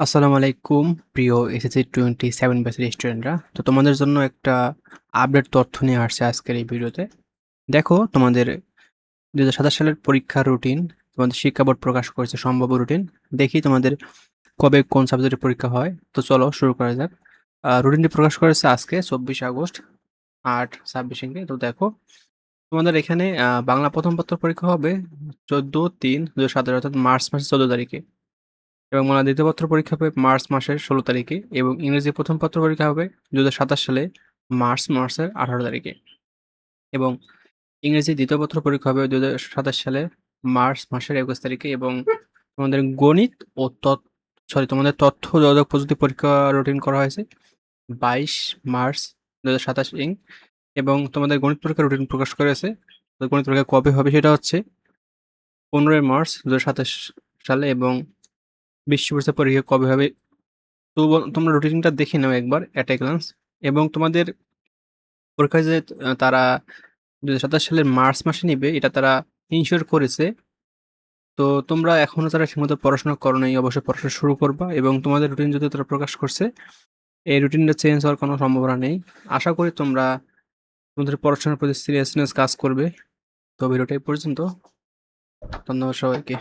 আসসালামু আলাইকুম প্রিয় এসএসসি 27 ব্যাচের স্টুডেন্টরা। তো তোমাদের জন্য একটা আপডেট তথ্য নিয়ে আসছে আজকের এই ভিডিওতে। দেখো তোমাদের 2027 সালের পরীক্ষার রুটিন তোমাদের শিক্ষা বোর্ড প্রকাশ করেছে সম্ভাব্য রুটিন। দেখি তোমাদের কবে কোন সাবজেক্টের পরীক্ষা হয়। তো চলো শুরু করা যাক। রুটিনটি প্রকাশ করেছে আজকে 24 আগস্ট 8:26 তো দেখো তোমাদের এখানে বাংলা প্রথম পত্র পরীক্ষা হবে 14/3/2017 অর্থাৎ মার্চ মাসের 14 তারিখে। এবং বাংলা দ্বিতীয় পত্র পরীক্ষা হবে মার্চ মাসের 16 তারিখে এবং ইংরেজি প্রথম পত্র পরীক্ষা হবে 2027 সালে মার্চের 18 তারিখে এবং ইংরেজি দ্বিতীয় পত্র পরীক্ষা হবে 2027 সালে মার্চ মাসের 21 তারিখে এবং তোমাদের গণিত ও তোমাদের তথ্য যোগাযোগ প্রযুক্তি পরীক্ষা রুটিন করা হয়েছে 22 মার্চ 2027 এবং তোমাদের গণিত পরীক্ষা রুটিন প্রকাশ করেছে। গণিত পরীক্ষা কবে হবে সেটা হচ্ছে 15 মার্চ 2027 সালে এবং বিশ্ব পরীক্ষা পরীক্ষা কবে হবে তো তোমরা রুটিনটা দেখে নাও একবার এট এ গ্লান্স এবং তোমাদের পরীক্ষায় যে তারা 2027 সালের মার্চ মাসে নিবে এটা তারা ইনশিওর করেছে। তো তোমরা এখনো যারা ঠিকমতো পড়াশোনা করো নাই অবশ্যই পড়াশোনা শুরু করবা এবং তোমাদের রুটিন যদি তারা প্রকাশ করছে এই রুটিনটা চেঞ্জ হওয়ার কোনো সম্ভাবনা নেই। আশা করি তোমরা তোমাদের পড়াশোনার প্রতি সিরিয়াসনেস কাজ করবে। তো ভিডিওটা এই পর্যন্ত। ধন্যবাদ সবাইকে।